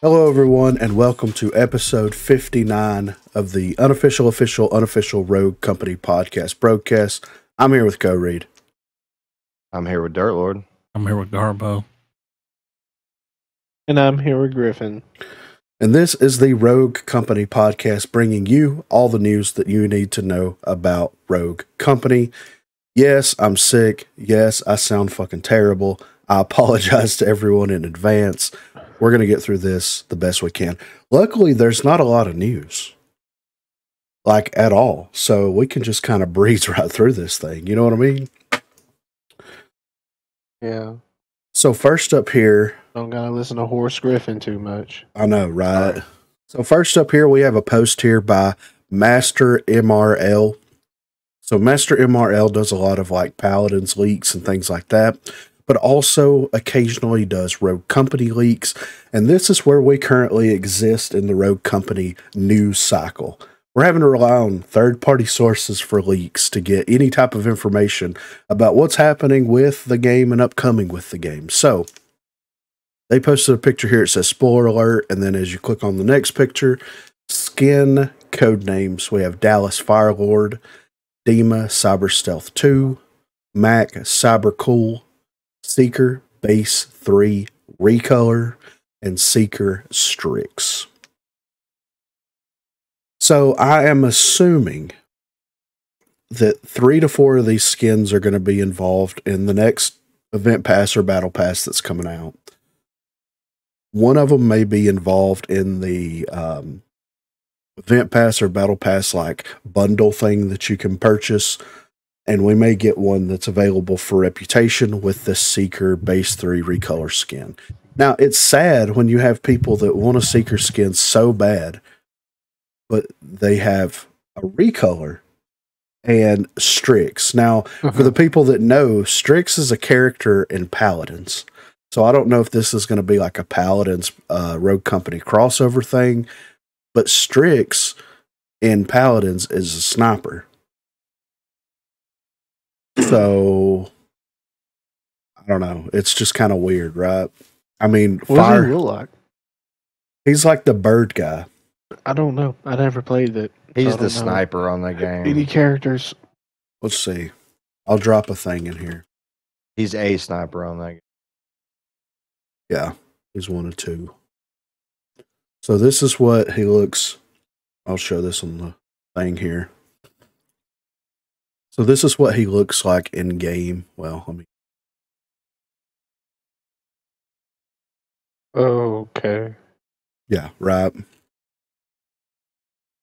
Hello, everyone, and welcome to episode 59 of the unofficial Rogue Company podcast, Broguecast. I'm here with Reed. I'm here with Dirt Lord. I'm here with Garbo. And I'm here with Griffin. And this is the Rogue Company podcast, bringing you all the news that you need to know about Rogue Company. Yes, I'm sick. Yes, I sound fucking terrible. I apologize to everyone in advance. We're going to get through this the best we can. Luckily, there's not a lot of news, like at all. So we can just kind of breeze right through this thing. You know what I mean? Yeah. So first up here. Don't gotta listen to Horace Griffin too much. I know, right? So first up here, we have a post here by Master MRL. So Master MRL does a lot of like Paladins leaks and things like that, but also occasionally does Rogue Company leaks. And this is where we currently exist in the Rogue Company news cycle. We're having to rely on third-party sources for leaks to get any type of information about what's happening with the game and upcoming with the game. So they posted a picture here. It says spoiler alert. And then as you click on the next picture, skin code names. We have Dallas Firelord, Dima Cyber Stealth 2, Mac Cyber Cool, Seeker Base 3 Recolor, and Seeker Strix. So I am assuming that 3 to 4 of these skins are going to be involved in the next event pass or battle pass that's coming out. One of them may be involved in the event pass or battle pass like bundle thing that you can purchase. And we may get one that's available for reputation with the Seeker Base 3 Recolor skin. Now, it's sad when you have people that want a Seeker skin so bad, but they have a Recolor and Strix. Now, for the people that know, Strix is a character in Paladins. So I don't know if this is going to be like a Paladins Rogue Company crossover thing, but Strix in Paladins is a sniper. So I don't know. It's just kind of weird, right? I mean, what does he look like? He's like the bird guy. I don't know. I never played it. He's the sniper on the game. Any characters? Let's see. I'll drop a thing in here. He's a sniper on that game. Yeah, he's 1 of 2. So this is what he looks. I'll show this on the thing here. So this is what he looks like in game. Well, let me. Okay. Yeah, right.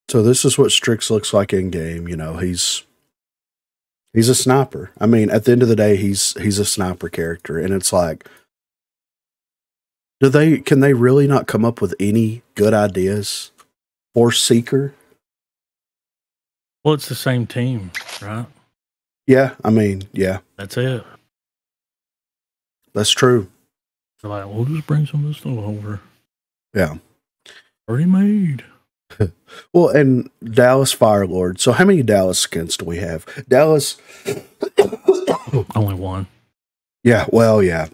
So this is what Strix looks like in game. You know, he's a sniper. I mean, at the end of the day, he's a sniper character, and it's like, can they really not come up with any good ideas for Seeker? Well, it's the same team, right? Yeah, I mean, yeah. That's it. That's true. So like, we'll just bring some of this stuff over. Yeah. Already made. Well, and Dallas Firelord. So how many Dallas skins do we have? Dallas. Only one. Yeah, well, yeah.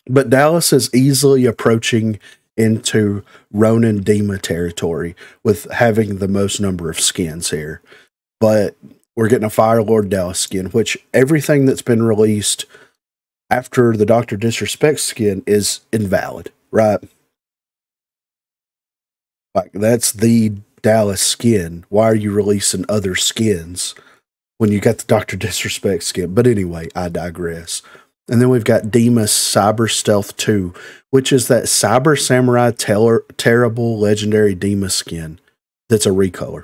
But Dallas is easily approaching into Ronin Dima territory with having the most number of skins here. But we're getting a Firelord Dallas skin, which everything that's been released after the Dr. Disrespect skin is invalid, right? Like, that's the Dallas skin. Why are you releasing other skins when you got the Dr. Disrespect skin? But anyway, I digress. And then we've got Dima Cyber Stealth 2, which is that Cyber Samurai Terrible Legendary Dima skin that's a recolor.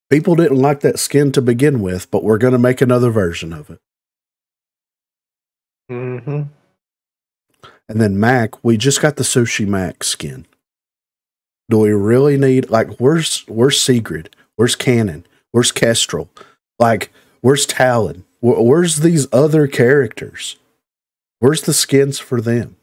People didn't like that skin to begin with, but we're going to make another version of it. Mm-hmm. And then Mac, we just got the Sushi Mac skin. Do we really need, like, where's Sigrid? Where's Cannon? Where's Kestrel? Like, where's Talon? Where's these other characters? Where's the skins for them?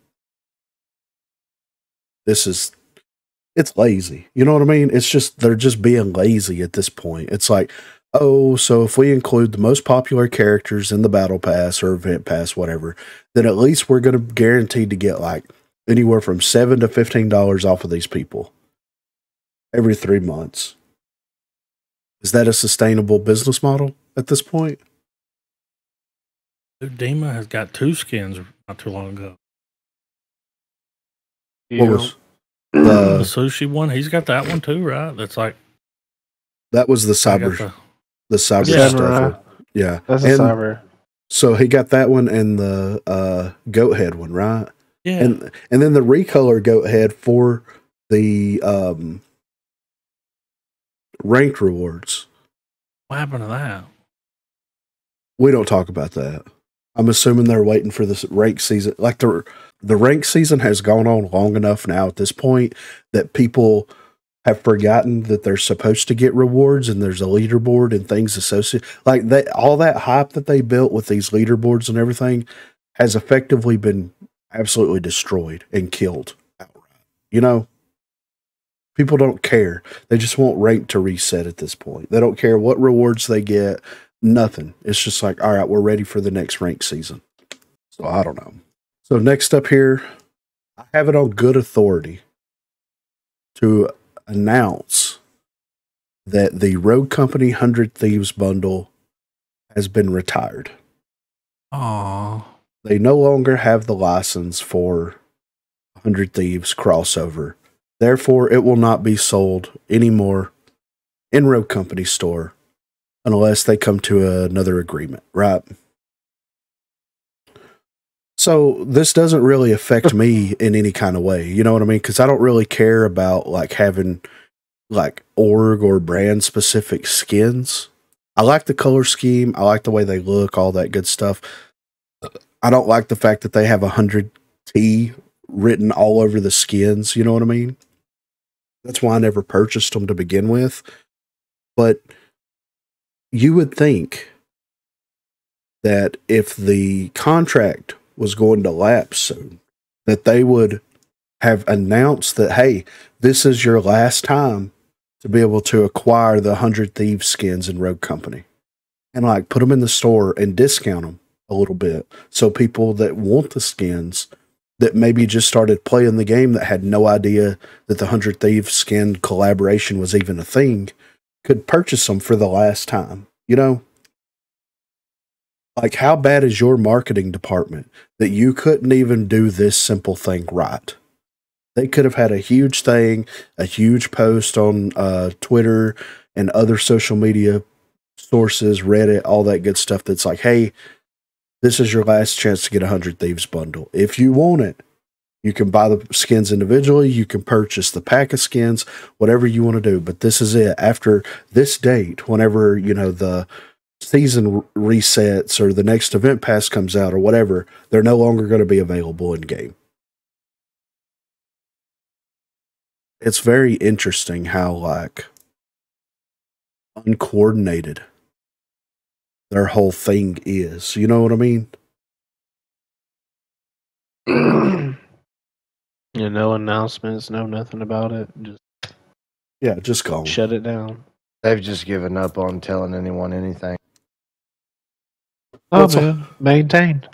It's lazy. You know what I mean? It's just, they're just being lazy at this point. It's like, oh, so if we include the most popular characters in the battle pass or event pass, whatever, then at least we're going to guarantee to get like anywhere from $7 to $15 off of these people every 3 months. Is that a sustainable business model at this point? Dude, Dima has got 2 skins not too long ago. What was The the sushi one, he's got that one too, right? That's like that was the I got cyber the cyber Yeah. stuff. Samurai. Yeah. That's a And cyber. so he got that one and the goat head one, right? yeah. And then the recolor goat head for the ranked rewards. What happened to that? We don't talk about that. I'm assuming they're waiting for this rank season. Like the rank season has gone on long enough now at this point that people have forgotten that they're supposed to get rewards and there's a leaderboard and things associated. Like that, all that hype that they built with these leaderboards and everything has effectively been absolutely destroyed and killed outright. You know, people don't care. They just want rank to reset at this point. They don't care what rewards they get. Nothing. It's just like, all right, we're ready for the next rank season. So I don't know. So next up here, I have it on good authority to announce that the Rogue Company 100 Thieves bundle has been retired. Aw. They no longer have the license for 100 Thieves crossover. Therefore, it will not be sold anymore in Rogue Company store unless they come to another agreement, right? So this doesn't really affect me in any kind of way. You know what I mean? Because I don't really care about like having like org or brand specific skins. I like the color scheme. I like the way they look, all that good stuff. I don't like the fact that they have 100T written all over the skins. You know what I mean? That's why I never purchased them to begin with. But you would think that if the contract was going to lapse soon, that they would have announced that, hey, this is your last time to be able to acquire the 100 Thieves skins in Rogue Company. And like put them in the store and discount them a little bit. So people that want the skins that maybe just started playing the game that had no idea that the 100 Thieves skin collaboration was even a thing could purchase them for the last time. You know? Like, how bad is your marketing department that you couldn't even do this simple thing right? They could have had a huge thing, a huge post on Twitter and other social media sources, Reddit, all that good stuff that's like, hey, this is your last chance to get a 100 Thieves bundle. If you want it, you can buy the skins individually. You can purchase the pack of skins, whatever you want to do. But this is it. After this date, whenever, you know, the season resets or the next event pass comes out or whatever, they're no longer going to be available in game. It's very interesting how like uncoordinated their whole thing is. You know what I mean? Yeah, no announcements, no nothing about it. Just Yeah, just gone. shut it down. They've just given up on telling anyone anything. Oh, What's man, maintain.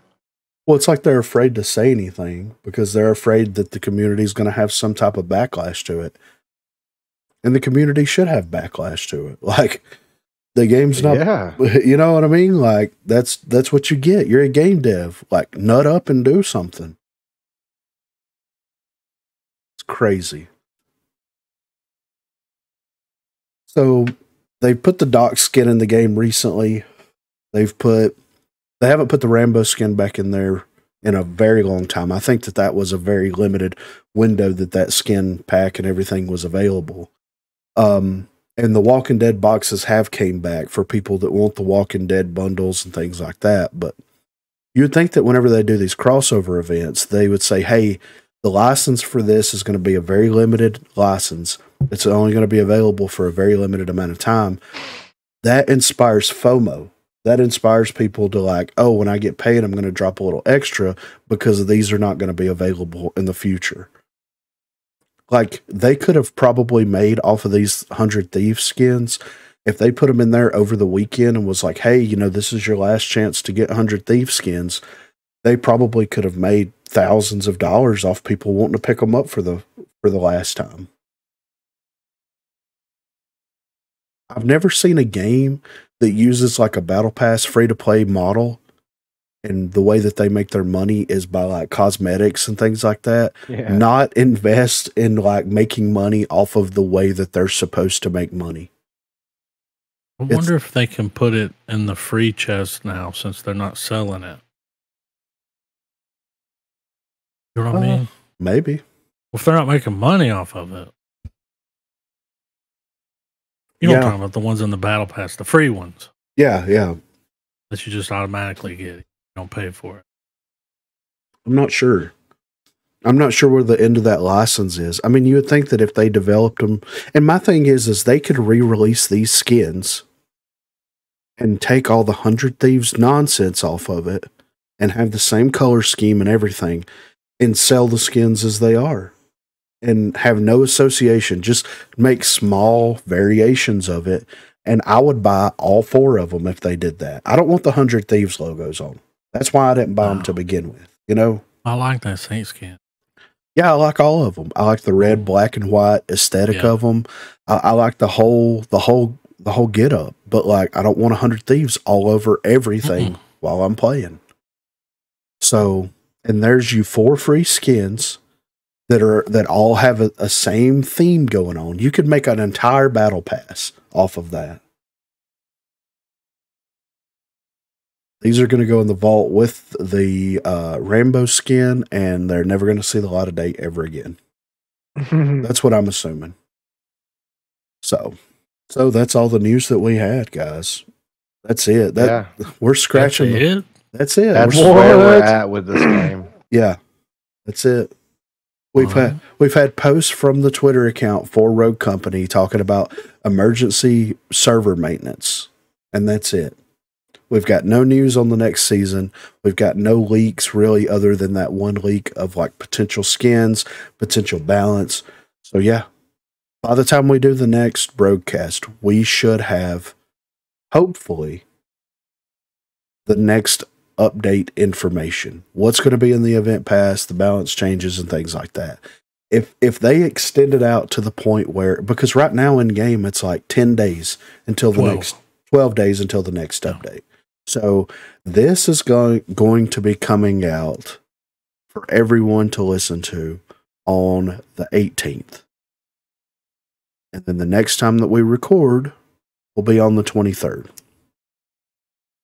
Well, it's like they're afraid to say anything because they're afraid that the community is going to have some type of backlash to it. And the community should have backlash to it. Like, the game's not, Yeah. you know what I mean? Like, that's what you get. You're a game dev. Like, nut up and do something. It's crazy. So, they put the Doc skin in the game recently. They haven't put the Rambo skin back in there in a very long time. I think that was a very limited window that skin pack and everything was available. And the Walking Dead boxes have came back for people that want the Walking Dead bundles and things like that. But you would think that whenever they do these crossover events, they would say, hey, the license for this is going to be a very limited license. It's only going to be available for a very limited amount of time. That inspires FOMO. That inspires people to like, oh, when I get paid, I'm going to drop a little extra because these are not going to be available in the future. Like, they could have probably made off of these 100 Thieves skins if they put them in there over the weekend and was like, hey, you know, this is your last chance to get 100 Thieves skins. they probably could have made thousands of dollars off people wanting to pick them up for the last time. I've never seen a game that uses like a battle pass free to play model, and the way that they make their money is by like cosmetics and things like that. Yeah. Not invest in like making money off of the way that they're supposed to make money. I wonder if they can put it in the free chest now since they're not selling it. You know what I mean? Maybe. Well, if they're not making money off of it. You know what I'm talking about? The ones in the battle pass, the free ones. Yeah, yeah. That you just automatically get. You don't pay for it. I'm not sure. I'm not sure where the end of that license is. I mean, you would think that if they developed them, and my thing is they could re-release these skins and take all the 100 Thieves nonsense off of it and have the same color scheme and everything and sell the skins as they are and have no association. Just make small variations of it. And I would buy all 4 of them if they did that. I don't want the 100 Thieves logos on. That's why I didn't buy them to begin with, you know? I like that Saint skin. Yeah, I like all of them. I like the red, black, and white aesthetic of them. I like the whole get up. But like, I don't want 100 Thieves all over everything while I'm playing. So, and there's you 4 free skins that all have a same theme going on. You could make an entire battle pass off of that. These are going to go in the vault with the rainbow skin, and they're never going to see the light of day ever again. That's what I'm assuming. So that's all the news that we had, guys. That's it. We're scratching. That's it. That's where we're at with this game. Yeah, that's it. We've had posts from the Twitter account for Rogue Company talking about emergency server maintenance, and that's it. We've got no news on the next season. We've got no leaks really, other than that one leak of like potential skins, potential balance. So yeah, by the time we do the next Broguecast, we should have, hopefully, the next update information. What's going to be in the event pass, the balance changes, and things like that. If they extend it out to the point where, because right now in game it's like 10 days until the next 12 days until the next update. So this is going to be coming out for everyone to listen to on the 18th. And then the next time that we record will be on the 23rd.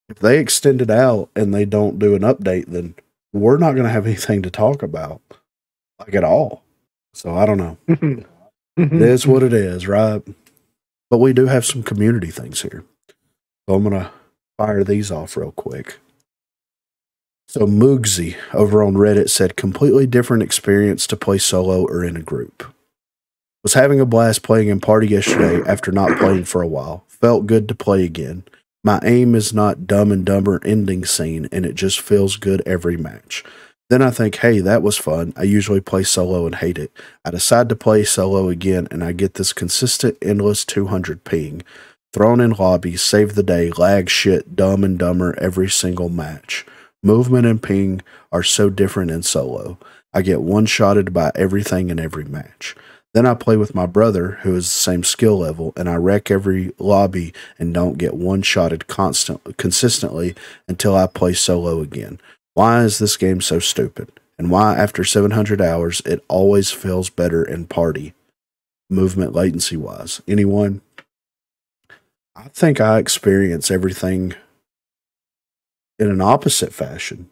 If they extend it out and they don't do an update, then we're not going to have anything to talk about, like at all. So I don't know. It is what it is, right? But we do have some community things here. So I'm going to fire these off real quick. So Moogsy over on Reddit said, completely different experience to play solo or in a group. Was having a blast playing in party yesterday after not playing for a while. Felt good to play again. My aim is not Dumb and Dumber ending scene, and it just feels good every match. Then I think, hey, that was fun. I usually play solo and hate it. I decide to play solo again, and I get this consistent, endless 200 ping. Thrown in lobby, save the day, lag shit, Dumb and Dumber every single match. Movement and ping are so different in solo. I get one-shotted by everything in every match. Then I play with my brother, who is the same skill level, and I wreck every lobby and don't get one-shotted consistently until I play solo again. Why is this game so stupid? And why, after 700 hours, it always feels better in party, movement latency-wise? Anyone? I think I experience everything in an opposite fashion.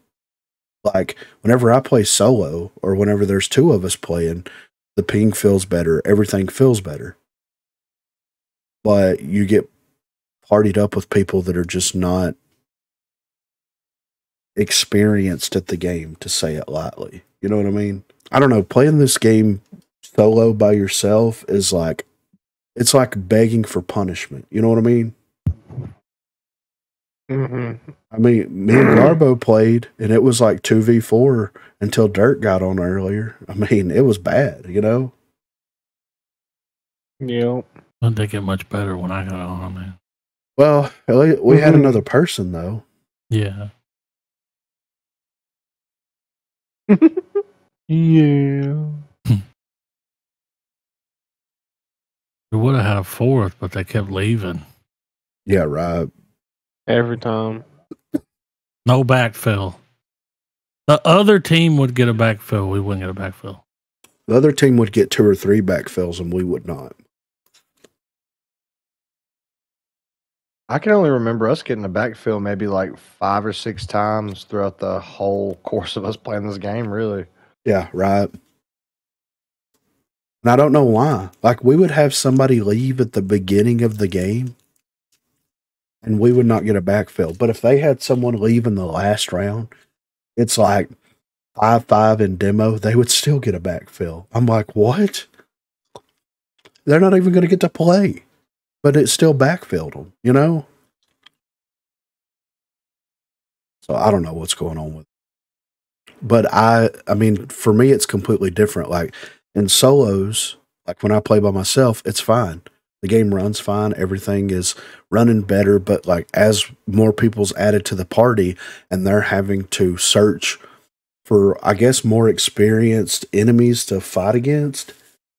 Like, whenever I play solo, or whenever there's 2 of us playing, the ping feels better. Everything feels better. But you get partied up with people that are just not experienced at the game, to say it lightly. You know what I mean? I don't know. Playing this game solo by yourself is like, it's like begging for punishment. You know what I mean? I mean, me and Garbo played, and it was like 2v4 until Dirt got on earlier. I mean, it was bad, you know? Yep. Didn't they get much better when I got on, man? Well, we had another person, though. Yeah. Yeah. We would have had a fourth, but they kept leaving. Yeah, right. Every time. No backfill. The other team would get a backfill. We wouldn't get a backfill. The other team would get 2 or 3 backfills, and we would not. I can only remember us getting a backfill maybe like 5 or 6 times throughout the whole course of us playing this game, really. Yeah, right. And I don't know why. Like, we would have somebody leave at the beginning of the game, and we would not get a backfill. But if they had someone leave in the last round, it's like 5-5 in demo, they would still get a backfill. I'm like, what? They're not even going to get to play. But it still backfilled them, you know? So I don't know what's going on with it. But I mean, for me, it's completely different. Like, in solos, like when I play by myself, it's fine. The game runs fine. Everything is running better. But like, as more people's added to the party and they're having to search for, I guess, more experienced enemies to fight against,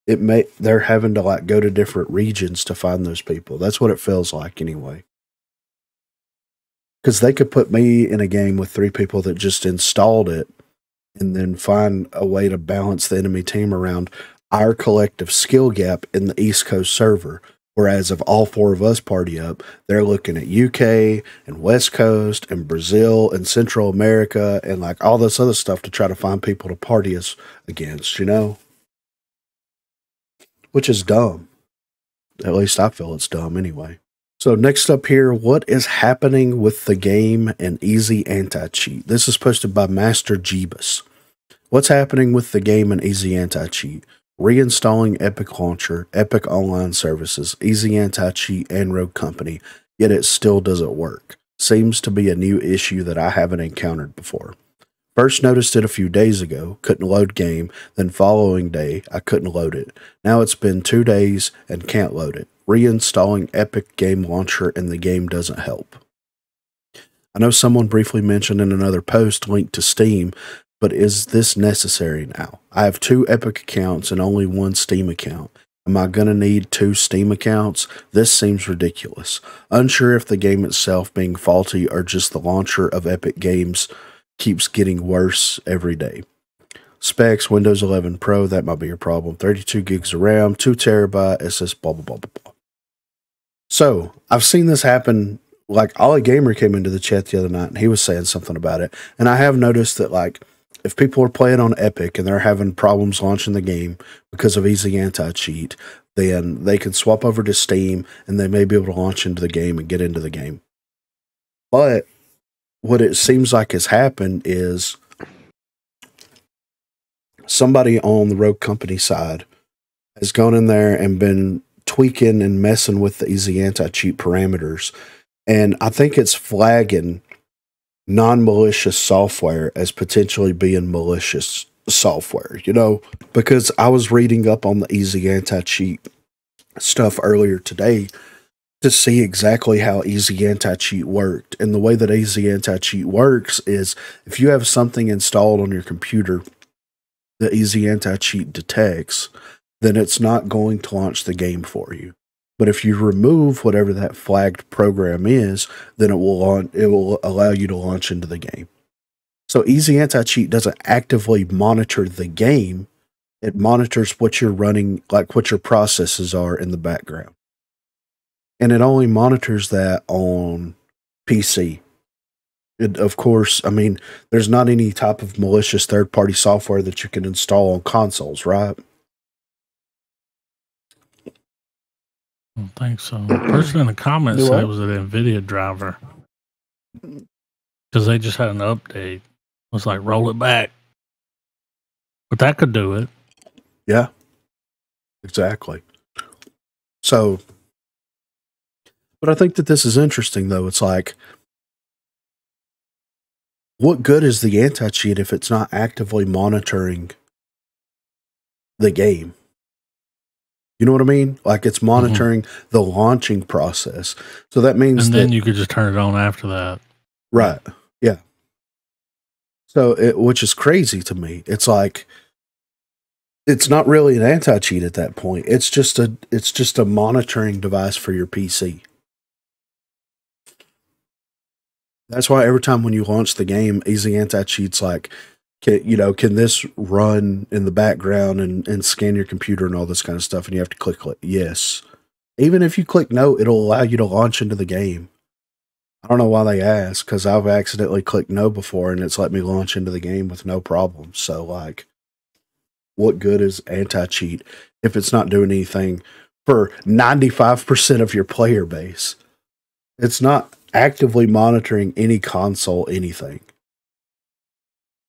they're having to like go to different regions to find those people. That's what it feels like anyway. Because they could put me in a game with 3 people that just installed it and then find a way to balance the enemy team around our collective skill gap in the East Coast server. Whereas if all 4 of us party up, they're looking at UK and West Coast and Brazil and Central America and like all this other stuff to try to find people to party us against, you know? Which is dumb. At least I feel it's dumb anyway. So next up here, what is happening with the game and easy anti-cheat? This is posted by Master Jeebus. What's happening with the game and easy anti-cheat? Reinstalling Epic Launcher, Epic Online Services, Easy Anti-Cheat, and Rogue Company, yet it still doesn't work. Seems to be a new issue that I haven't encountered before. First noticed it a few days ago, couldn't load game, then following day, I couldn't load it. Now it's been 2 days and can't load it. Reinstalling Epic Game Launcher and the game doesn't help. I know someone briefly mentioned in another post linked to Steam, but is this necessary now? I have 2 Epic accounts and only 1 Steam account. Am I going to need 2 Steam accounts? This seems ridiculous. Unsure if the game itself being faulty or just the launcher of Epic Games keeps getting worse every day. Specs, Windows 11 Pro, that might be your problem. 32 gigs of RAM, 2 terabyte SS, blah, blah, blah, blah, blah. So, I've seen this happen. Like, Ollie Gamer came into the chat the other night, and he was saying something about it. And I have noticed that, like, if people are playing on Epic and they're having problems launching the game because of easy anti-cheat, then they can swap over to Steam, and they may be able to launch into the game and get into the game. But what it seems like has happened is somebody on the Rogue Company side has gone in there and been tweaking and messing with the easy anti-cheat parameters. And I think it's flagging non-malicious software as potentially being malicious software, you know, because I was reading up on the easy anti-cheat stuff earlier today to see exactly how easy anti-cheat worked. And the way that easy anti-cheat works is if you have something installed on your computer that easy anti-cheat detects, then it's not going to launch the game for you. But if you remove whatever that flagged program is, then it will allow you to launch into the game. So easy anti-cheat doesn't actively monitor the game. It monitors what you're running, like what your processes are in the background. And it only monitors that on PC. Of course, I mean, there's not any type of malicious third-party software that you can install on consoles, right? I don't think so. The person in the comments said it was an NVIDIA driver. Because they just had an update. It was like, roll it back. But that could do it. Yeah, exactly. So, but I think that this is interesting, though. It's like, what good is the anti-cheat if it's not actively monitoring the game? You know what I mean? Like, it's monitoring the launching process. So that means and then you could just turn it on after that. Right. Yeah. So, which is crazy to me. It's like it's not really an anti-cheat at that point. It's just a monitoring device for your PC. That's why every time when you launch the game, Easy Anti-Cheat's like, can this run in the background and scan your computer and all this kind of stuff? And you have to click yes. Even if you click no, it'll allow you to launch into the game. I don't know why they ask, because I've accidentally clicked no before and it's let me launch into the game with no problem. So, like, what good is anti-cheat if it's not doing anything for 95% of your player base? It's not actively monitoring any console, anything.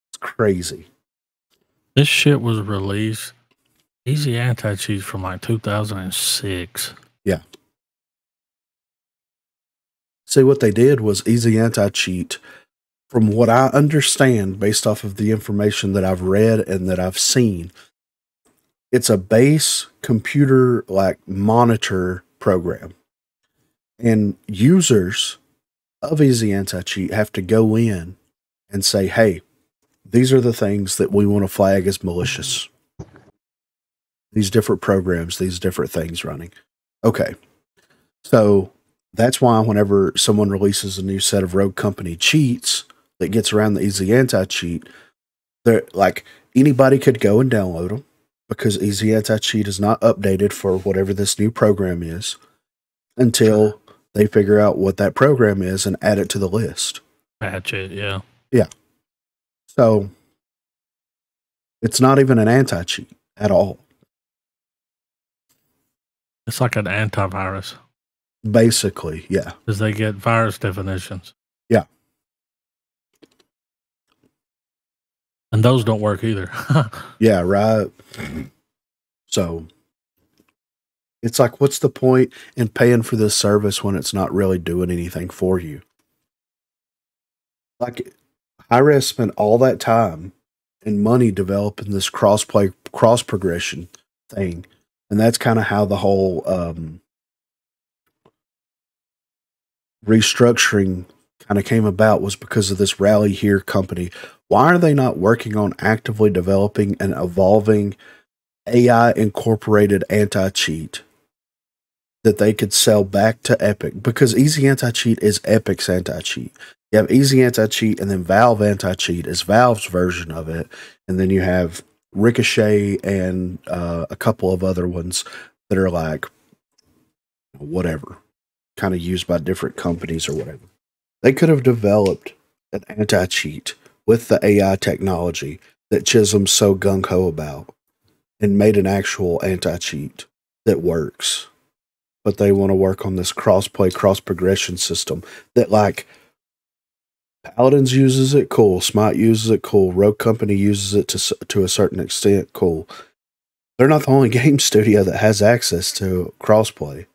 It's crazy. This shit was released. Easy Anti-Cheat from like 2006. Yeah. See, what they did was Easy Anti-Cheat, from what I understand, based off of the information that I've read and that I've seen, it's a base computer like monitor program. And users of Easy Anti-Cheat have to go in and say, hey, these are the things that we want to flag as malicious. These different programs, these different things running. Okay. So that's why whenever someone releases a new set of Rogue Company cheats that gets around the Easy Anti-Cheat, they're like, anybody could go and download them, because Easy Anti-Cheat is not updated for whatever this new program is until they figure out what that program is and add it to the list. Patch it, yeah. Yeah. So it's not even an anti-cheat at all. It's like an antivirus. Basically, yeah. Because they get virus definitions. Yeah. And those don't work either. Yeah, right. So it's like, what's the point in paying for this service when it's not really doing anything for you? Like, Hi-Res spent all that time and money developing this cross-play, cross-progression thing. And that's kind of how the whole restructuring kind of came about, was because of this Rally Here company. Why are they not working on actively developing and evolving AI-incorporated anti-cheat that they could sell back to Epic? Because Easy Anti-Cheat is Epic's anti-cheat. You have Easy Anti-Cheat, and then Valve Anti-Cheat is Valve's version of it. And then you have Ricochet and a couple of other ones that are like, whatever, kind of used by different companies or whatever. They could have developed an anti-cheat with the AI technology that Chisholm's so gung-ho about and made an actual anti-cheat that works. But they want to work on this cross-play, cross-progression system that, like, Paladins uses it, cool. Smite uses it, cool. Rogue Company uses it to a certain extent, cool. They're not the only game studio that has access to crossplay.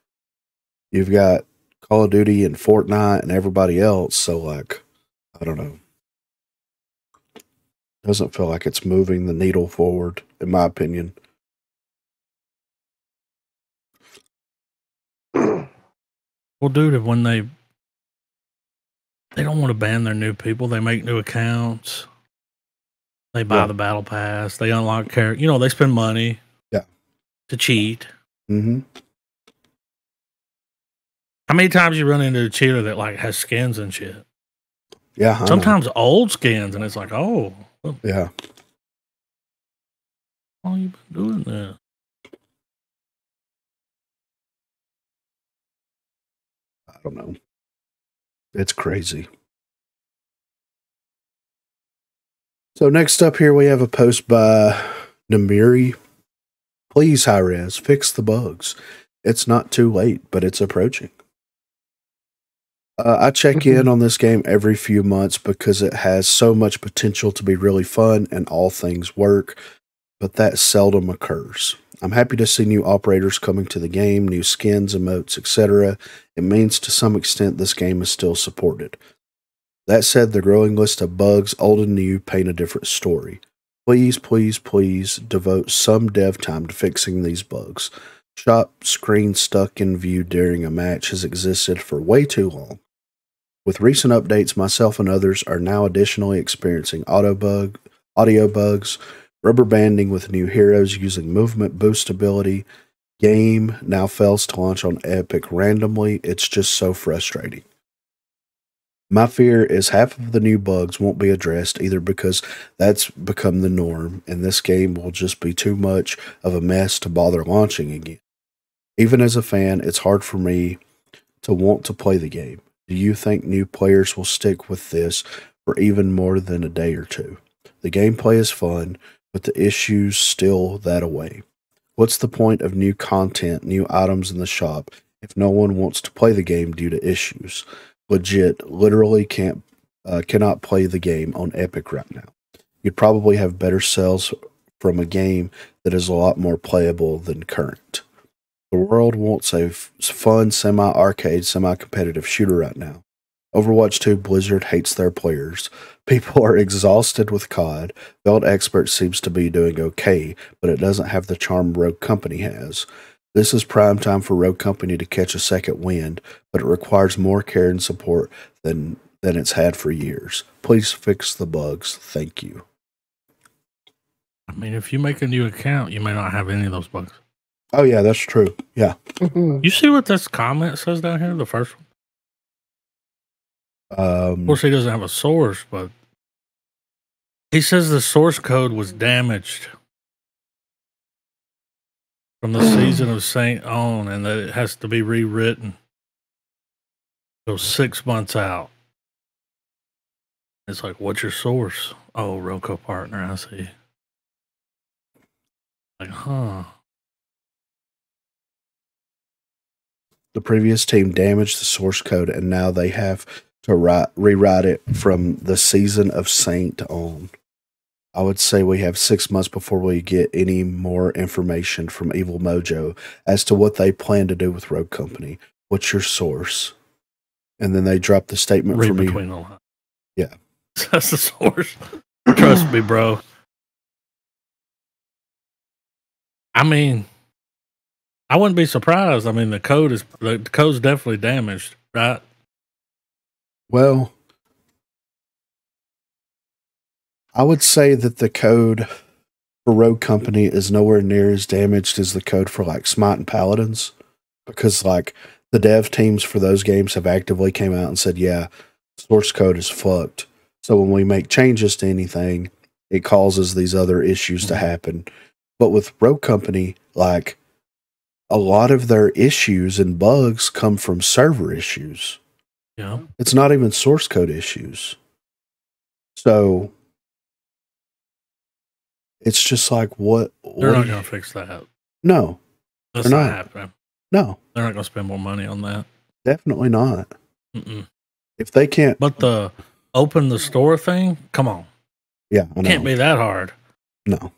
You've got Call of Duty and Fortnite and everybody else, so, like, I don't know. Doesn't feel like it's moving the needle forward, in my opinion. Well, dude, when they don't want to ban their new people, they make new accounts. They buy the battle pass. They unlock characters. You know, they spend money. Yeah. To cheat. Mm-hmm. How many times you run into a cheater that like has skins and shit? Yeah. Sometimes old skins, and it's like, oh. Yeah. How long you been doing that? I don't know. It's crazy. So next up here, we have a post by Namiri. Please, Hi-Res, fix the bugs. It's not too late, but it's approaching. I check in on this game every few months because it has so much potential to be really fun and all things work, but that seldom occurs. I'm happy to see new operators coming to the game, new skins, emotes, etc. It means to some extent this game is still supported. That said, the growing list of bugs, old and new, paint a different story. Please, please, please devote some dev time to fixing these bugs. Shop screen stuck in view during a match has existed for way too long. With recent updates, myself and others are now additionally experiencing audio bugs, rubber banding with new heroes using movement boost ability. Game now fails to launch on Epic randomly. It's just so frustrating. My fear is half of the new bugs won't be addressed either because that's become the norm and this game will just be too much of a mess to bother launching again. Even as a fan, it's hard for me to want to play the game. Do you think new players will stick with this for even more than a day or two? The gameplay is fun, but the issues still that away. What's the point of new content, new items in the shop if no one wants to play the game due to issues? Legit, literally cannot play the game on Epic right now. You'd probably have better sales from a game that is a lot more playable than current. The world wants a fun, semi-arcade, semi-competitive shooter right now. Overwatch 2 Blizzard hates their players. People are exhausted with COD. Build Expert seems to be doing okay, but it doesn't have the charm Rogue Company has. This is prime time for Rogue Company to catch a second wind, but it requires more care and support than it's had for years. Please fix the bugs. Thank you. I mean, if you make a new account, you may not have any of those bugs. Oh, yeah, that's true. Yeah. You see what this comment says down here? The first one? Of course, he doesn't have a source, but he says the source code was damaged from the season of Saint on and that it has to be rewritten. So 6 months out. It's like, what's your source? Oh, ROCO partner, I see. Like, huh. The previous team damaged the source code, and now they have to rewrite it from the season of Saint on. I would say we have 6 months before we get any more information from Evil Mojo as to what they plan to do with Rogue Company. What's your source? And then they drop the statement Read for me. between the lines. Yeah. That's the source. Trust me, bro. I mean, I wouldn't be surprised. I mean, the code's definitely damaged, right? Well, I would say that the code for Rogue Company is nowhere near as damaged as the code for like Smite and Paladins, because like the dev teams for those games have actively came out and said, yeah, source code is fucked. So when we make changes to anything, it causes these other issues to happen. But with Rogue Company, like a lot of their issues and bugs come from server issues. Yeah. It's not even source code issues. So it's just like, what? They're not going to fix that. No. That's they're not not. happening. No. They're not going to spend more money on that. Definitely not. Mm-mm. If they can't. But the open the store thing, come on. Yeah, I know. Can't be that hard. No.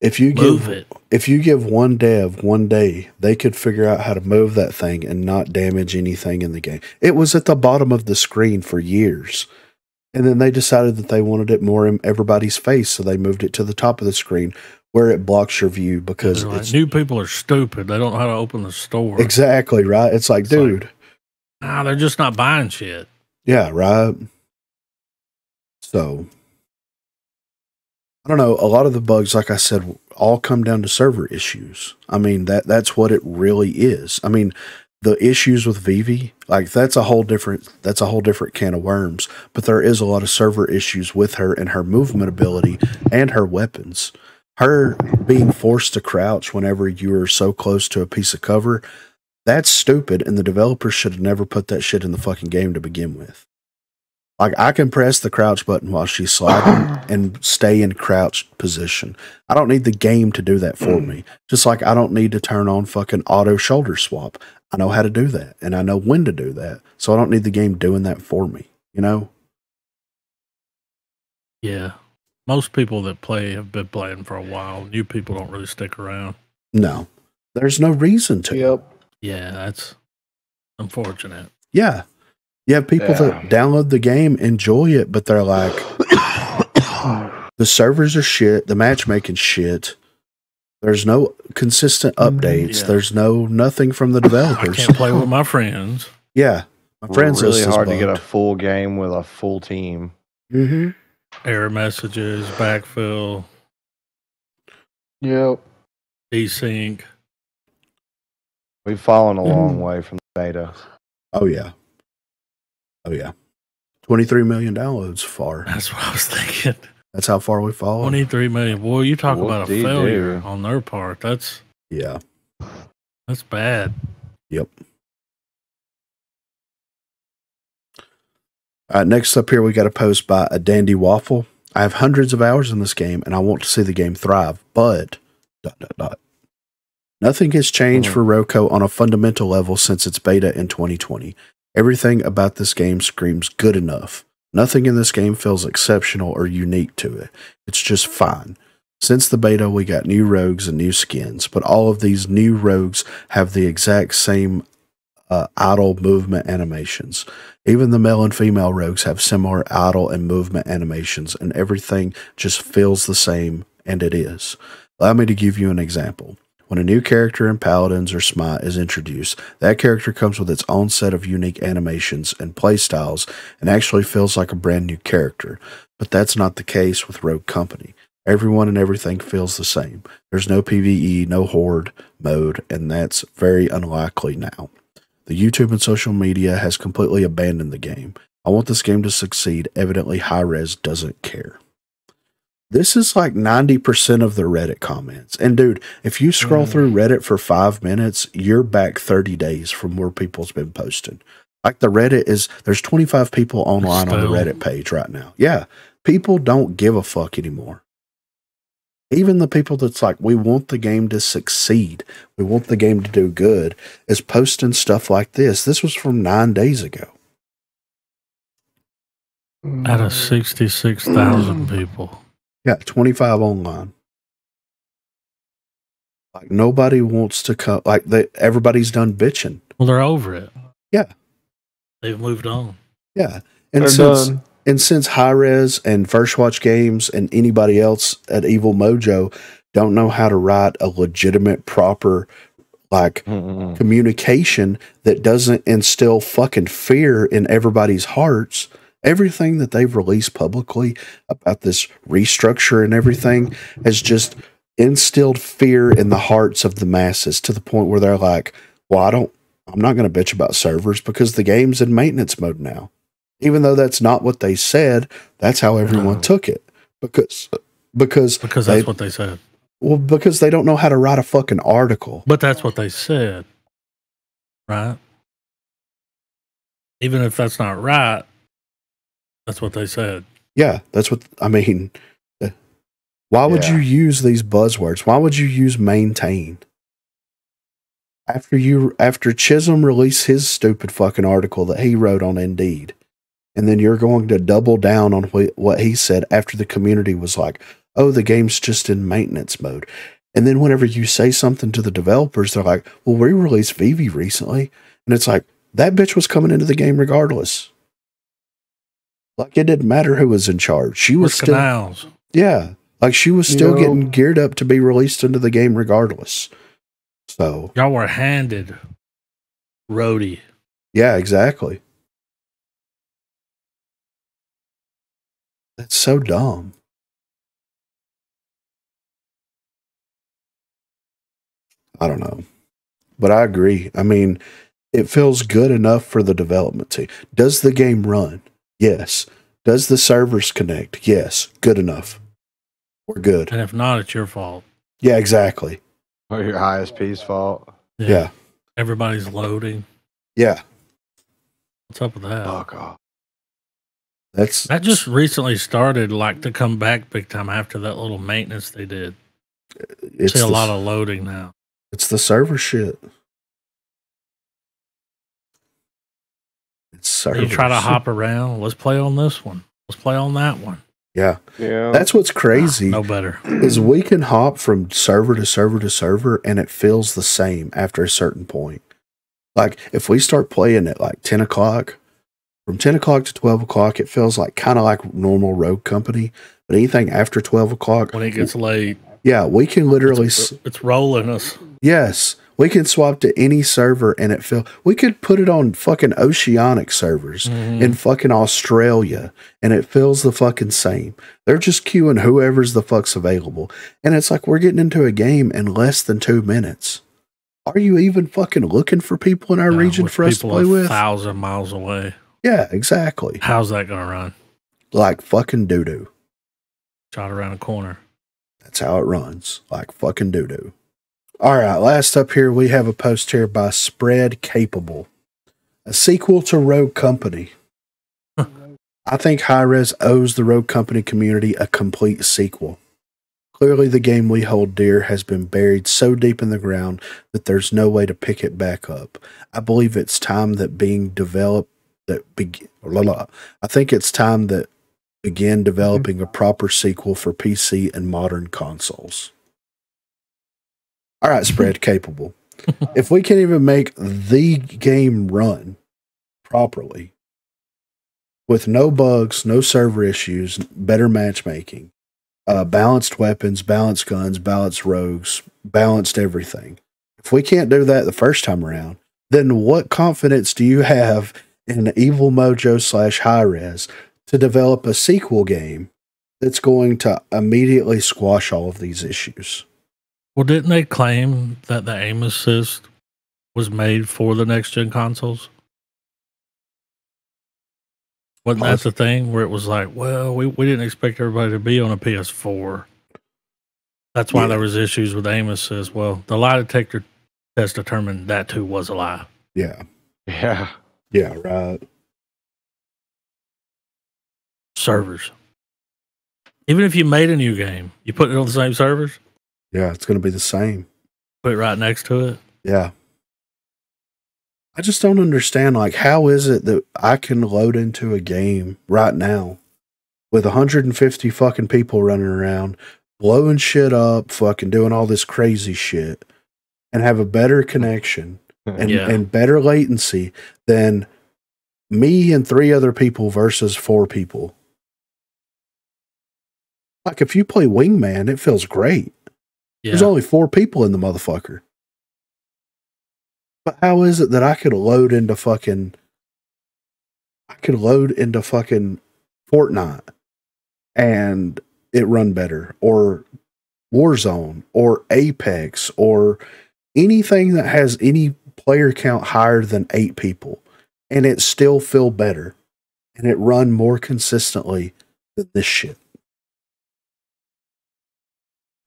If you give one dev one day, they could figure out how to move that thing and not damage anything in the game. It was at the bottom of the screen for years. And then they decided that they wanted it more in everybody's face, so they moved it to the top of the screen where it blocks your view because like, new people are stupid. They don't know how to open the store. Exactly, right? It's like, dude. They're just not buying shit. Yeah, right? So, I don't know. A lot of the bugs, like I said, all come down to server issues. I mean, that's what it really is. I mean, the issues with Vivi, like that's a whole different can of worms. But there is a lot of server issues with her and her movement ability and her weapons. Her being forced to crouch whenever you are so close to a piece of cover, that's stupid, and the developers should have never put that shit in the fucking game to begin with. Like, I can press the crouch button while she's sliding and stay in crouched position. I don't need the game to do that for me. Just like I don't need to turn on fucking auto shoulder swap. I know how to do that, and I know when to do that. So I don't need the game doing that for me, you know? Yeah. Most people that play have been playing for a while. New people don't really stick around. No. There's no reason to. Yep. Yeah, that's unfortunate. Yeah. You have people that download the game, enjoy it, but they're like, the servers are shit, the matchmaking shit. There's no consistent updates. Yeah. There's nothing from the developers. I can't play with my friends. Yeah. My friends really list is hard to get a bugged. full game with a full team. Mm-hmm. Error messages, backfill, Yep. desync. We've fallen a long way from the beta. Oh yeah. Oh yeah. 23 million downloads far. That's what I was thinking. That's how far we've fallen. 23 million. Boy, you talk about a Whoop-dee-doo. failure on their part. That's Yeah. bad. Yep. Next up here, we got a post by a Dandy Waffle. I have hundreds of hours in this game, and I want to see the game thrive, but ... Nothing has changed for ROCO on a fundamental level since its beta in 2020. Everything about this game screams good enough. Nothing in this game feels exceptional or unique to it. It's just fine. Since the beta, we got new rogues and new skins, but all of these new rogues have the exact same idle movement animations. Even the male and female rogues have similar idle and movement animations, and everything just feels the same, and it is. Allow me to give you an example. When a new character in Paladins or Smite is introduced, that character comes with its own set of unique animations and playstyles and actually feels like a brand new character. But that's not the case with Rogue Company. Everyone and everything feels the same. There's no PvE, no horde mode, and that's very unlikely now. The YouTube and social media has completely abandoned the game. I want this game to succeed. Evidently, Hi-Rez doesn't care. This is like 90% of the Reddit comments. And dude, if you scroll through Reddit for 5 minutes, you're back 30 days from where people's been posting. Like the Reddit is, there's 25 people online on the Reddit page right now. Yeah, people don't give a fuck anymore. Even the people that's like, we want the game to succeed, we want the game to do good, is posting stuff like this. This was from 9 days ago. Out of 66,000 people. Yeah, 25 online. Like nobody wants to come. Like everybody's done bitching. Well, they're over it. Yeah, they've moved on. Yeah, and They're since done. and since Hi-Rez and First Watch Games and anybody else at Evil Mojo don't know how to write a legitimate, proper communication that doesn't instill fucking fear in everybody's hearts. Everything that they've released publicly about this restructure and everything has just instilled fear in the hearts of the masses to the point where they're like, well, I'm not going to bitch about servers because the game's in maintenance mode now. Even though that's not what they said, that's how everyone took it. Because that's what they said. Well, because they don't know how to write a fucking article. But that's what they said. Right? Even if that's not right, that's what they said. Yeah, that's what I mean. Why would you use these buzzwords? Why would you use maintain? After Chisholm released his stupid fucking article that he wrote on Indeed, and then you're going to double down on what he said after the community was like, oh, the game's just in maintenance mode. And then whenever you say something to the developers, they're like, well, we released Vivi recently. And it's like, that bitch was coming into the game regardless. Like, it didn't matter who was in charge. She was still... Canals. Yeah. Like, she was still getting geared up to be released into the game regardless. So... Y'all were handed Rhodey. Yeah, exactly. That's so dumb. I don't know. But I agree. I mean, it feels good enough for the development team. Does the game run? Yes. Does the servers connect? Yes. Good enough. We're good. And if not, it's your fault. Yeah, exactly. Or your ISP's fault. Yeah. Everybody's loading. Yeah. What's up with that? Fuck off. That just recently started to come back big time after that little maintenance they did. See a lot of loading now. It's the server shit. It's server You try to hop around. Let's play on this one. Let's play on that one. Yeah. That's what's crazy. No better. Is we can hop from server to server to server and it feels the same after a certain point. Like if we start playing at like 10 o'clock, from 10 o'clock to 12 o'clock, it feels like kind of like normal Rogue Company. But anything after 12 o'clock. When it gets late. Yeah, we can literally. It's rolling us. Yes, we can swap to any server and it feel. We could put it on fucking oceanic servers in fucking Australia and it feels the fucking same. They're just queuing whoever's the fuck's available. And it's like we're getting into a game in less than 2 minutes. Are you even fucking looking for people in our region for us to play with? 1,000 miles away. Yeah, exactly. How's that going to run? Like fucking doo-doo. Shot around a corner. That's how it runs. Like fucking doo-doo. All right, last up here, we have a post here by Spread Capable. A sequel to Rogue Company. I think Hi-Rez owes the Rogue Company community a complete sequel. Clearly, the game we hold dear has been buried so deep in the ground that there's no way to pick it back up. I believe it's time that being developed I think it's time that began developing a proper sequel for PC and modern consoles. All right, Spread Capable. If we can't even make the game run properly with no bugs, no server issues, better matchmaking, balanced weapons, balanced guns, balanced rogues, balanced everything. If we can't do that the first time around, then what confidence do you have in Evil Mojo / Hi-Rez to develop a sequel game that's going to immediately squash all of these issues? Well, didn't they claim that the aim assist was made for the next gen consoles? Wasn't that the thing where it was like, well, we didn't expect everybody to be on a PS4. That's why there was issues with aim assist. Well, the lie detector test determined that too was a lie. Yeah. Yeah. Yeah, right. Servers. Even if you made a new game, you put it on the same servers? Yeah, it's going to be the same. Put it right next to it? Yeah. I just don't understand, like, how is it that I can load into a game right now with 150 fucking people running around, blowing shit up, fucking doing all this crazy shit, and have a better connection and better latency than me and 3 other people versus 4 people? Like, if you play Wingman, it feels great. Yeah. There's only 4 people in the motherfucker. But how is it that I could load into fucking Fortnite and it run better, or Warzone, or Apex, or anything that has any player count higher than 8 people, and it still feel better and it run more consistently than this shit?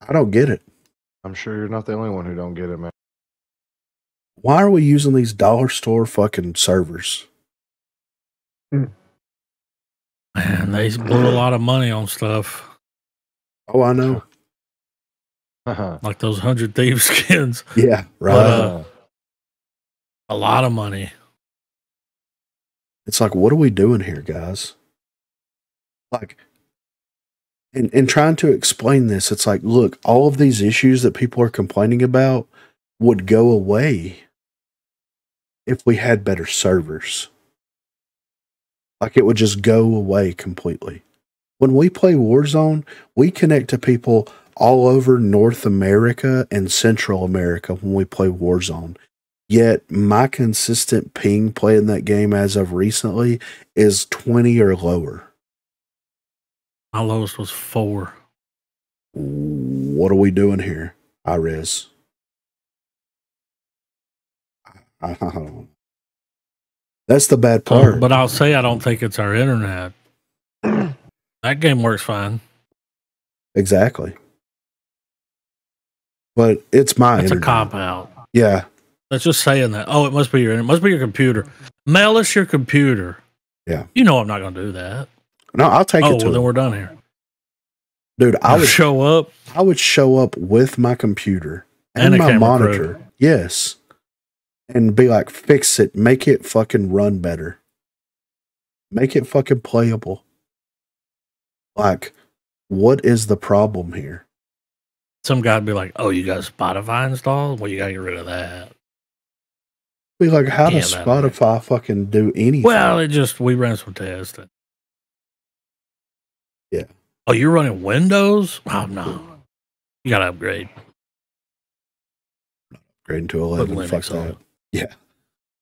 I don't get it. I'm sure you're not the only one who don't get it, man. Why are we using these dollar store fucking servers? Man, they blew a lot of money on stuff. Oh, I know. Like those 100 Thieves skins. Yeah, right. But, a lot of money. It's like, what are we doing here, guys? Like, in trying to explain this, it's like, look, all of these issues that people are complaining about would go away if we had better servers. Like, it would just go away completely. When we play Warzone, we connect to people all over North America and Central America when we play Warzone. Yet my consistent ping playing that game as of recently is 20 or lower. My lowest was 4. What are we doing here, Hi-Rez? That's the bad part. But I'll say I don't think it's our internet. That game works fine. Exactly. But it's my internet. It's a cop-out. Yeah. That's just saying that. Oh, it must be your internet. It must be your computer. Mail us your computer. Yeah. You know I'm not going to do that. No, I'll take it to well, then we're done here. Dude, I would show up. I would show up with my computer and my monitor. Crew. Yes. And be like, fix it. Make it fucking run better. Make it fucking playable. Like, what is the problem here? Some guy'd be like, oh, you got Spotify installed? Well, you got to get rid of that. Be like, how does Spotify fucking do anything? Well, we ran some tests. Yeah. Oh, you're running Windows? Oh, no. You gotta upgrade. Upgrading to 11. Put Fuck Linux that. on. Yeah.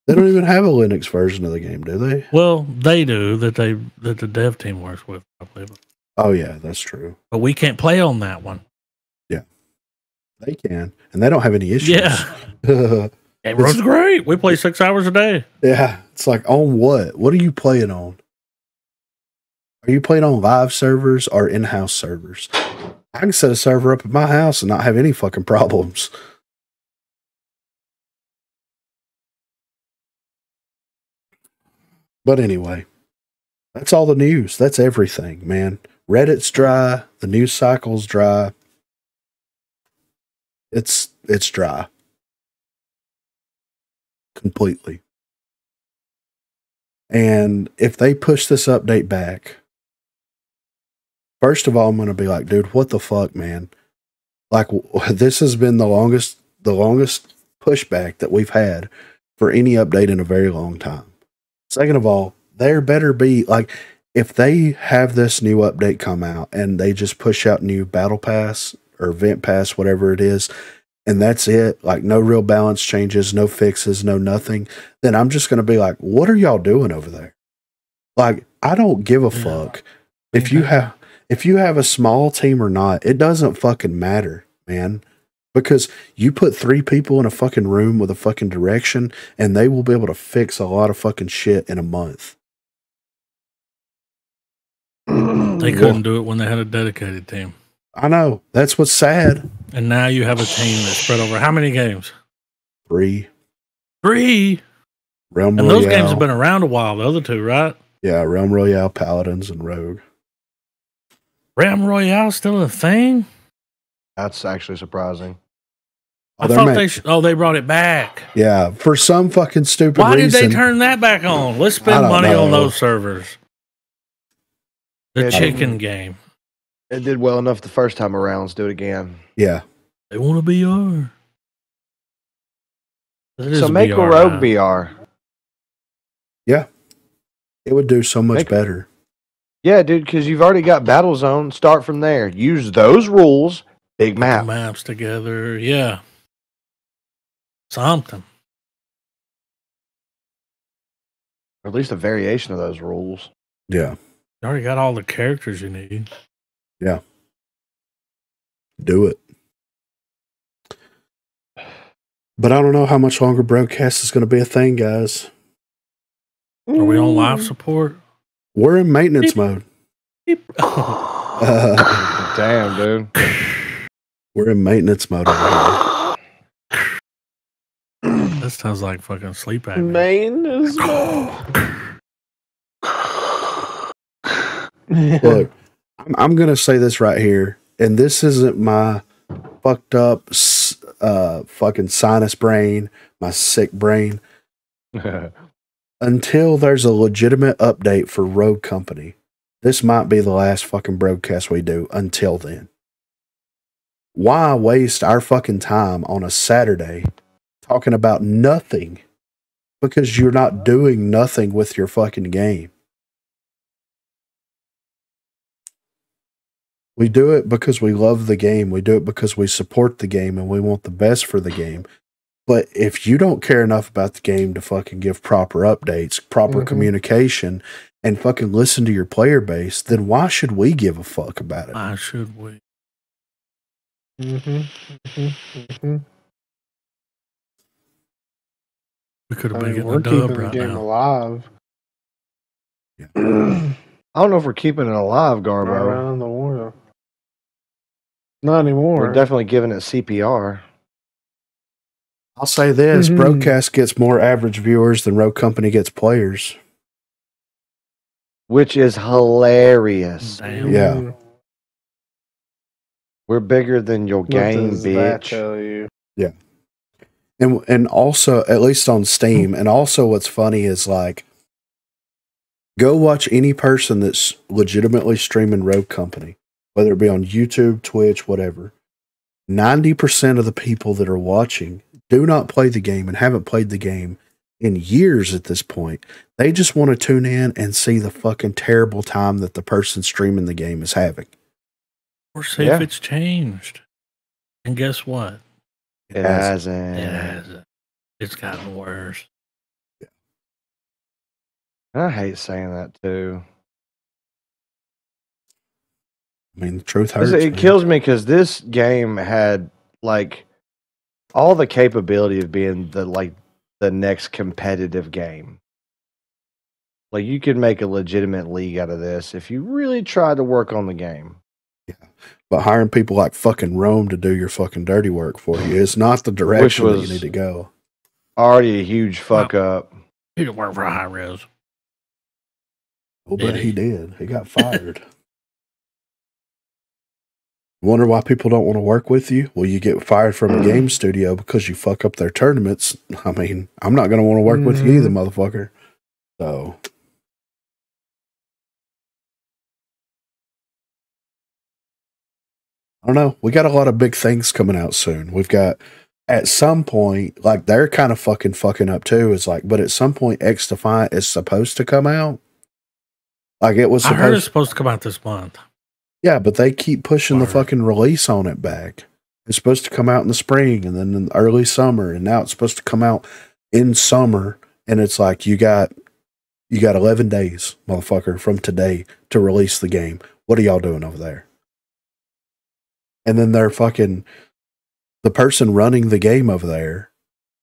They don't even have a Linux version of the game, do they? Well, they do that the dev team works with, probably. Oh, yeah, that's true. But we can't play on that one. Yeah. They can. And they don't have any issues. Yeah. It runs great. We play 6 hours a day. Yeah. It's like, on what? What are you playing on? Are you playing on live servers or in-house servers? I can set a server up at my house and not have any fucking problems. But anyway, that's all the news. That's everything, man. Reddit's dry. The news cycle's dry. It's dry. Completely. And if they push this update back, first of all, I'm going to be like, dude, what the fuck, man? Like, this has been the longest pushback that we've had for any update in a very long time. Second of all, there better be, like, if they have this new update come out and they just push out new battle pass or event pass, whatever it is, and that's it, like no real balance changes, no fixes, no nothing, then I'm just going to be like, what are y'all doing over there? Like, I don't give a fuck if you have a small team or not. It doesn't fucking matter, man. Because you put 3 people in a fucking room with a fucking direction and they will be able to fix a lot of fucking shit in a month. They couldn't do it when they had a dedicated team. I know. That's what's sad. And now you have a team that's spread over how many games? 3. 3? Realm and Royale. Those games have been around a while, the other 2, right? Yeah, Realm Royale, Paladins, and Rogue. Realm Royale still a thing? That's actually surprising. I thought they brought it back. Yeah, for some fucking stupid reason. Why did they turn that back on? Let's spend money on those servers. The chicken game. It did well enough the first time around. Let's do it again. Yeah. They want to BR. So make a Rogue BR. Yeah. It would do so much better. Yeah, dude, because you've already got Battlezone. Start from there. Use those rules. Big map. Maps together. Yeah. Something. Or at least a variation of those rules. Yeah. You already got all the characters you need. Yeah. Do it. But I don't know how much longer Broguecast is going to be a thing, guys. Are we on live support? We're in maintenance mode. Damn, dude. We're in maintenance mode over here. That sounds like fucking sleep apnea. Maintenance mode. Look, I'm going to say this right here, and this isn't my fucked up fucking sinus brain, my sick brain. Until there's a legitimate update for Rogue Company, this might be the last fucking broadcast we do until then. Why waste our fucking time on a Saturday talking about nothing because you're not doing nothing with your fucking game? We do it because we love the game. We do it because we support the game and we want the best for the game. But if you don't care enough about the game to fucking give proper updates, proper communication, and fucking listen to your player base, then why should we give a fuck about it? Why should we? We could have been getting we're a keeping dub the right game now. alive. Yeah. I don't know if we're keeping it alive, Garbo. Around the world. Not anymore. We're definitely giving it CPR. I'll say this, Broguecast gets more average viewers than Rogue Company gets players. Which is hilarious. Damn. Yeah. We're bigger than your What game, does that bitch. tell you? Yeah. And also, at least on Steam, and also what's funny is like, go watch any person that's legitimately streaming Rogue Company, whether it be on YouTube, Twitch, whatever. 90% of the people that are watching do not play the game and haven't played the game in years at this point. They just want to tune in and see the fucking terrible time that the person streaming the game is having. Or see if it's changed. And guess what? It hasn't. It hasn't. It's gotten worse. I hate saying that too. I mean, the truth hurts. It kills me because this game had like all the capability of being the next competitive game. Like you could make a legitimate league out of this if you really tried to work on the game. Yeah. But hiring people like fucking Rome to do your fucking dirty work for you is not the direction that you need to go. Already a huge fuck up. He didn't work for a high res. Oh, but he did. He got fired. Wonder why people don't want to work with you? Well, you get fired from a game studio because you fuck up their tournaments. I mean, I'm not going to want to work with you either, motherfucker. So, I don't know. We got a lot of big things coming out soon. We've got, at some point, like, they're kind of fucking up too. It's like, but at some point, X Defiant is supposed to come out. Like, it was I heard it's supposed to come out this month. Yeah, but they keep pushing the fucking release on it back. It's supposed to come out in the spring and then in the early summer, and now it's supposed to come out in summer. And it's like you got 11 days, motherfucker, from today to release the game. What are y'all doing over there? And then they're fucking the person running the game over there,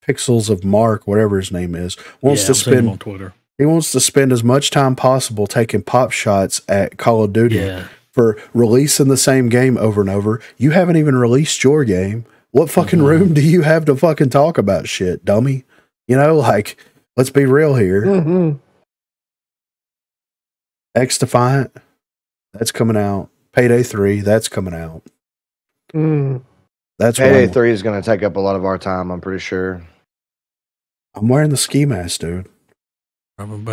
Pixels of Mark, whatever his name is, wants to spend on Twitter. He wants to spend as much time possible taking pop shots at Call of Duty. Yeah. For releasing the same game over and over. You haven't even released your game. What fucking room do you have to fucking talk about shit, dummy? You know, like, let's be real here. X Defiant, that's coming out. Payday 3, that's coming out. That's Payday 3 is going to take up a lot of our time, I'm pretty sure. I'm wearing the ski mask, dude. Robbing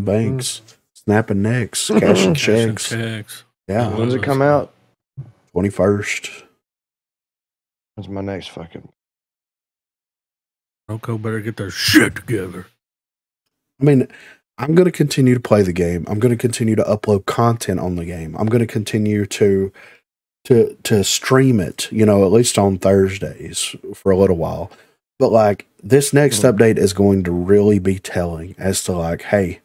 banks. Snapping necks, cashing checks. Yeah. When's it come out? 21st. When's my next fucking... ROCO better get their shit together. I mean, I'm going to continue to play the game. I'm going to continue to upload content on the game. I'm going to continue to stream it, you know, at least on Thursdays for a little while. But like, this next update is going to really be telling as to like, hey,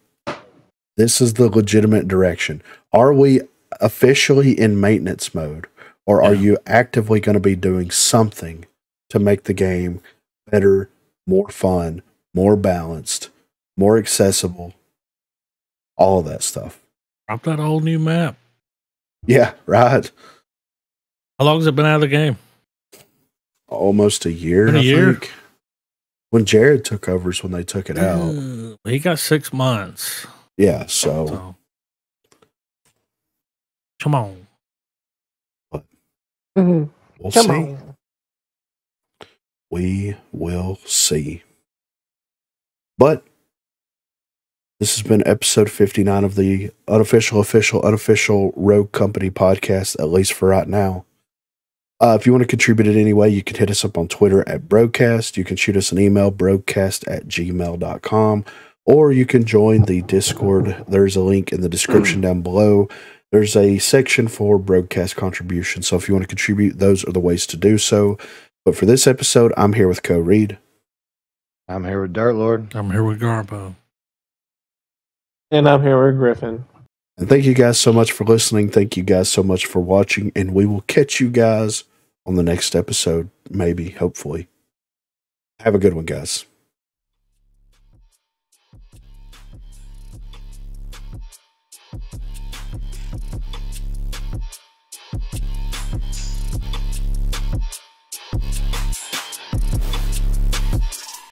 this is the legitimate direction. Are we officially in maintenance mode, or are you actively going to be doing something to make the game better, more fun, more balanced, more accessible, all of that stuff? Drop that whole new map. Yeah, right. How long has it been out of the game? Almost a year, I think. When Jared took over is when they took it out. He got 6 months. Yeah, so. Come on. But we'll see. We will see. But this has been episode 59 of the unofficial Rogue Company podcast, at least for right now. If you want to contribute in any way, you can hit us up on Twitter at Broguecast. You can shoot us an email, broguecast@gmail.com. Or you can join the Discord. There's a link in the description down below. There's a section for Broguecast contributions. So if you want to contribute, those are the ways to do so. But for this episode, I'm here with Co Reed. I'm here with Dirt Lord. I'm here with Garbo. And I'm here with Griffin. And thank you guys so much for listening. Thank you guys so much for watching. And we will catch you guys on the next episode. Maybe, hopefully. Have a good one, guys.